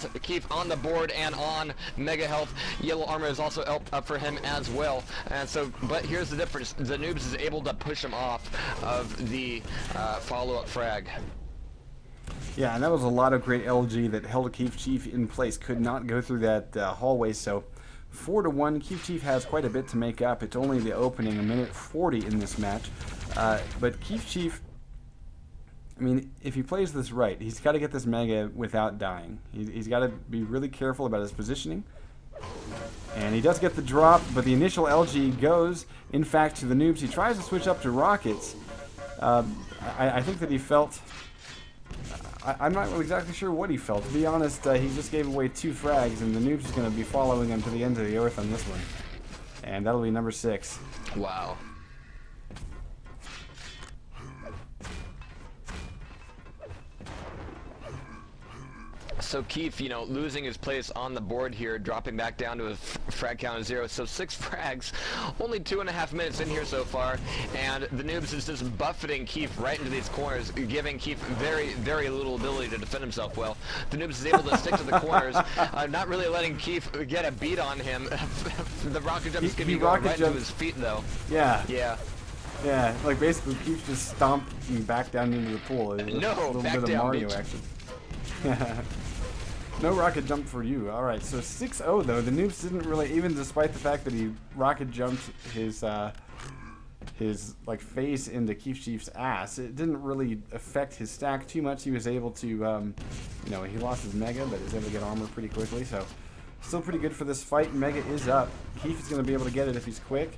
has Keith on the board and on Mega Health. Yellow armor is also up for him as well. And so, but here's the difference. The Noobs is able to push him off of the follow-up frag. Yeah, and that was a lot of great LG that held Keith Chief in place. Could not go through that hallway, so 4-1. Keith Chief has quite a bit to make up. It's only the opening, a minute 40 in this match. But Keith Chief, I mean, if he plays this right, he's got to get this Mega without dying. He's got to be really careful about his positioning. And he does get the drop, but the initial LG goes, in fact, to the Noobs. He tries to switch up to Rockets. I think that he felt... I'm not really exactly sure what he felt. To be honest, he just gave away 2 frags, and the Noobs is going to be following him to the end of the earth on this one. And that'll be number 6. Wow. So Keith, you know, losing his place on the board here, dropping back down to a frag count of 0. So 6 frags, only 2.5 minutes in here so far, and the Noobs is just buffeting Keith right into these corners, giving Keith very, very little ability to defend himself well. The Noobs is able to stick to the corners, not really letting Keith get a beat on him. The rocket jump is going to be going right into his feet, though. Yeah. Yeah. Yeah, like basically Keith just stomped me back down into the pool. It was No, a little back bit of down, Mario bitch. action. No rocket jump for you. Alright, so 6-0 though. The Noobs didn't really, even despite the fact that he rocket jumped his like face into Keith Chief's ass, it didn't really affect his stack too much. He was able to, you know, he lost his Mega, but he was able to get armor pretty quickly, so still pretty good for this fight. Mega is up. Keith is going to be able to get it if he's quick.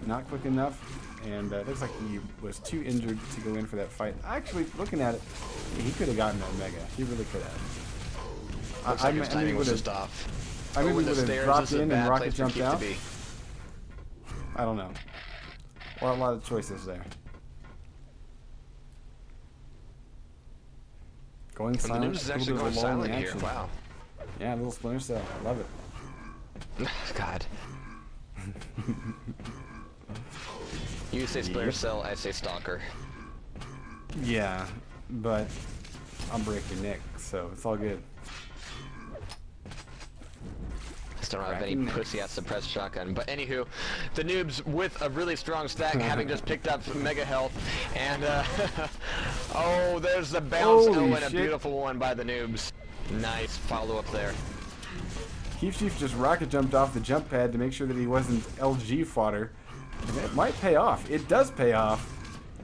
Not quick enough, and it looks like he was too injured to go in for that fight. Actually, looking at it, he could have gotten that Mega. He really could have. Looks like his timing was just off. I maybe would have dropped in and rocket jumped out. To be. I don't know. Well, a lot of choices there. Going silent. The Noobs is actually going silent here. Wow. Yeah, a little Splinter Cell. I love it. God. You say Splinter Cell, I say Stalker. Yeah, but I'll break your neck, so it's all good. Still don't have any pussy-ass suppressed shotgun. But anywho, the Noobs with a really strong stack, having just picked up Mega Health, and oh, there's the bounce. Holy and a shit. beautiful one by the Noobs. Nice follow-up there. Keith Chief just rocket jumped off the jump pad to make sure that he wasn't LG fodder. And it might pay off. It does pay off.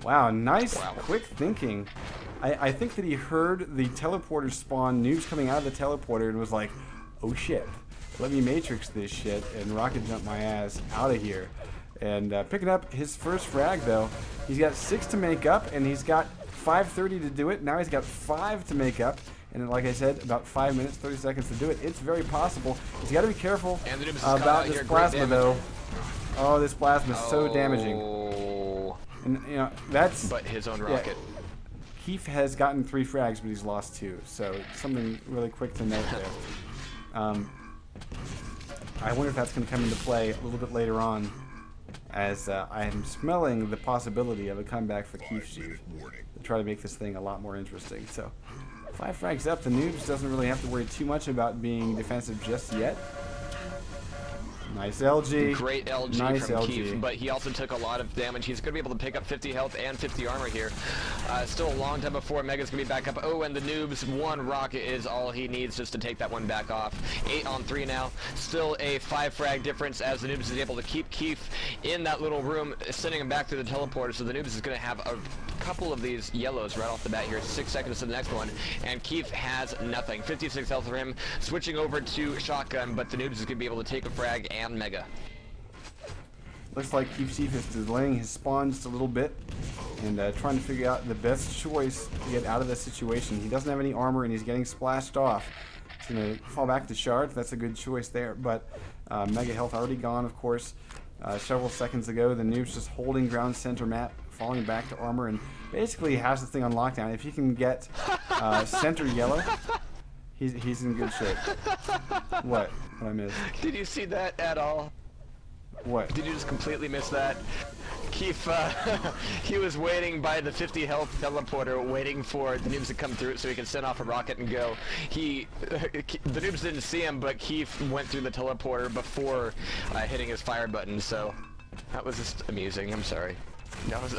Wow, nice, quick thinking. I think that he heard the teleporter spawn, Noobs coming out of the teleporter, and was like, oh shit, let me matrix this shit and rocket jump my ass out of here. And picking up his first frag though. He's got 6 to make up, and he's got 5:30 to do it. Now he's got 5 to make up. And like I said, about 5 minutes, 30 seconds to do it. It's very possible. He's got to be careful about this plasma, though. Oh, this plasma is so damaging. And, you know, that's... But his own rocket. Keith has gotten 3 frags, but he's lost 2. So, something really quick to note there. I wonder if that's going to come into play a little bit later on, as I am smelling the possibility of a comeback for Keith Chief to try to make this thing a lot more interesting. So, 5 frags up. The Noobs doesn't really have to worry too much about being defensive just yet. Nice LG. Great LG nice from LG. Keith, but he also took a lot of damage. He's going to be able to pick up 50 health and 50 armor here. Still a long time before Mega's going to be back up. Oh, and the Noobs, 1 rocket is all he needs just to take that one back off. 8 on 3 now. Still a 5 frag difference as the Noobs is able to keep Keith in that little room, sending him back through the teleporter. So the Noobs is going to have a couple of these yellows right off the bat here. 6 seconds to the next one, and Keith has nothing. 56 health for him. Switching over to shotgun, but the Noobs is going to be able to take a frag and Mega. Looks like Keith Chief is delaying his spawn just a little bit and trying to figure out the best choice to get out of this situation. He doesn't have any armor and he's getting splashed off. He's going to fall back to shards. That's a good choice there, but Mega health already gone, of course. Several seconds ago, the Noob's just holding ground center map, falling back to armor, and basically has the thing on lockdown. If he can get center yellow, he's in good shape. What? What I missed? Did you see that at all? What? Did you just completely miss that? Keith, he was waiting by the 50 health teleporter, waiting for the noobs to come through so he can send off a rocket and go. The noobs didn't see him, but Keith went through the teleporter before hitting his fire button, so that was just amusing. I'm sorry. That was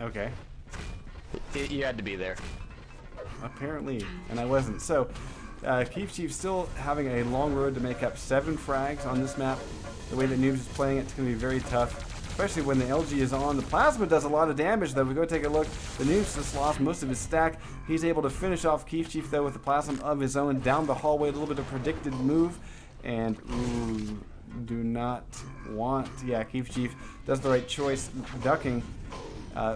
Okay. You had to be there. Apparently, and I wasn't. So, Keith Chief still having a long road to make up 7 frags on this map. The way that Noobs is playing it's going to be very tough, especially when the LG is on. The Plasma does a lot of damage, though. We go take a look. The Noobs just lost most of his stack. He's able to finish off Keith Chief, though, with the Plasma of his own down the hallway. A little bit of predicted move, and ooh, do not want. Yeah, Keith Chief does the right choice, ducking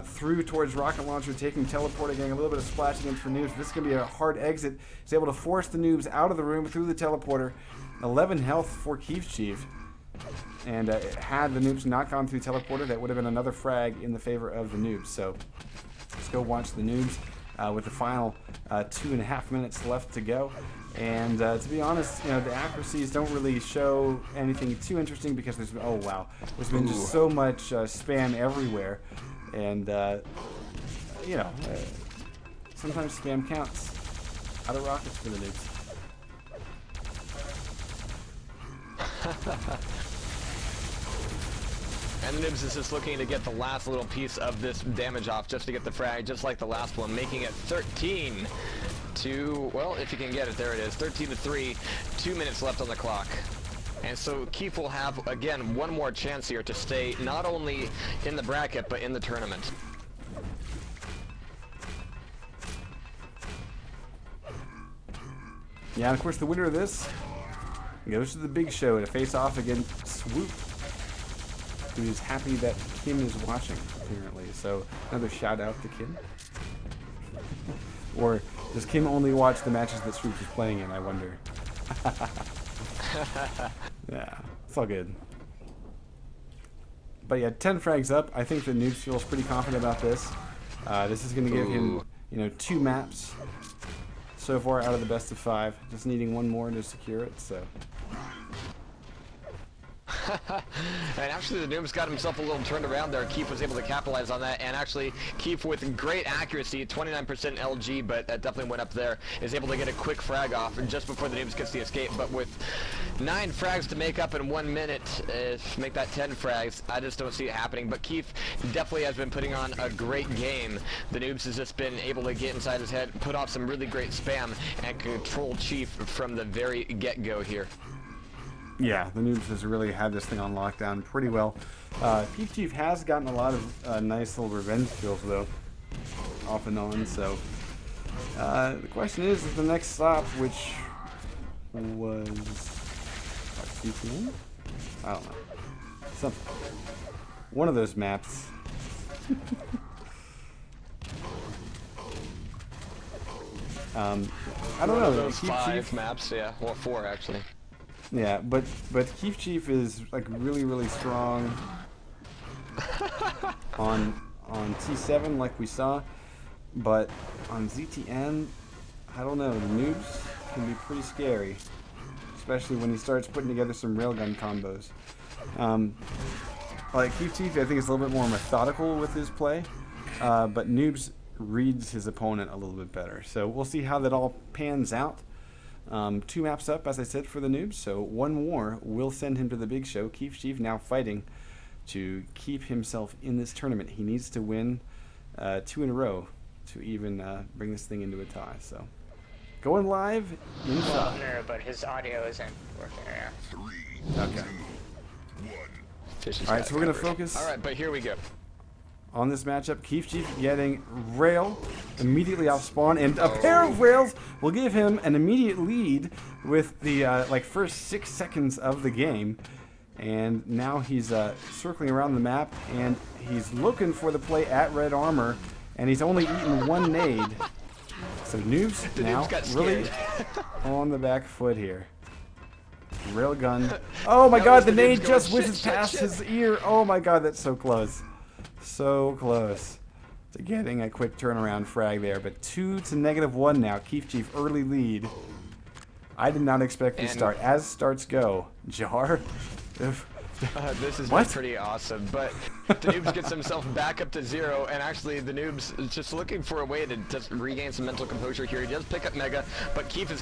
through towards rocket launcher, taking teleporter, getting a little bit of splash against for Noobs. This is going to be a hard exit. He's able to force the Noobs out of the room through the teleporter. 11 health for Keith Chief. And had the Noobs not gone through teleporter, that would have been another frag in the favor of the Noobs. So let's go watch the Noobs with the final 2.5 minutes left to go. And to be honest, you know, the accuracies don't really show anything too interesting because there's been, oh wow, there's been just so much spam everywhere. And you know, sometimes spam counts. Out of rockets for the Noobs. And the Noobs is just looking to get the last little piece of this damage off just to get the frag, just like the last one, making it 13 to, well, if you can get it, there it is, 13 to 3, 2 minutes left on the clock. And so Keith will have, again, one more chance here to stay not only in the bracket, but in the tournament. Yeah, and of course the winner of this goes to the big show to face off against Swoop, who is happy that Kim is watching, apparently. So another shout out to Kim. Or does Kim only watch the matches that Swoop is playing in, I wonder? Yeah, it's all good. But yeah, 10 frags up. I think that Noobs feels pretty confident about this. This is going to give him, you know, 2 maps so far out of the best of 5. Just needing one more to secure it, so. And actually the Noobs got himself a little turned around there. Keith was able to capitalize on that, and actually Keith with great accuracy, 29% LG, but that definitely went up there, is able to get a quick frag off and just before the Noobs gets the escape. But with 9 frags to make up in 1 minute, make that 10 frags, I just don't see it happening. But Keith definitely has been putting on a great game. The Noobs has just been able to get inside his head, put off some really great spam, and control Chief from the very get-go here. Yeah, the Noobs has really had this thing on lockdown pretty well. Keith Chief has gotten a lot of nice little revenge kills, though, off and on. So the question is the next stop, which was CTN? I don't know. Something. One of those maps. I don't know. Those 5 maps, yeah. Well, 4 actually. Yeah, but Keith Chief is like really strong on T7 like we saw, but on ZTN, I don't know. The Noobs can be pretty scary, especially when he starts putting together some railgun combos. Like Keith Chief, I think is a little bit more methodical with his play, but Noobs reads his opponent a little bit better. So we'll see how that all pans out. 2 maps up, as I said, for the Noobs, so 1 more will send him to the big show. Keith Chief now fighting to keep himself in this tournament. He needs to win 2 in a row to even bring this thing into a tie. So, going live inside. Well, no, but his audio isn't working. Yeah. Okay. Fishy's All right, got so we're going to covered. focus All right, but here we go. on this matchup. Keith Chief getting rail immediately off spawn, and a pair of rails will give him an immediate lead with the like first 6 seconds of the game. And now he's circling around the map, and he's looking for the play at red armor, and he's only eaten 1 nade. So Noobs now really on the back foot here. Railgun. Oh my god, the nade just whizzes past his ear. Oh my god, that's so close. So close to getting a quick turnaround frag there, but 2 to -1 now. Keith Chief early lead. I did not expect this start. As starts go, Jar This has What? been pretty awesome, but the Noobs gets himself back up to 0, and actually the Noobs is just looking for a way to just regain some mental composure here. He does pick up Mega, but Keith is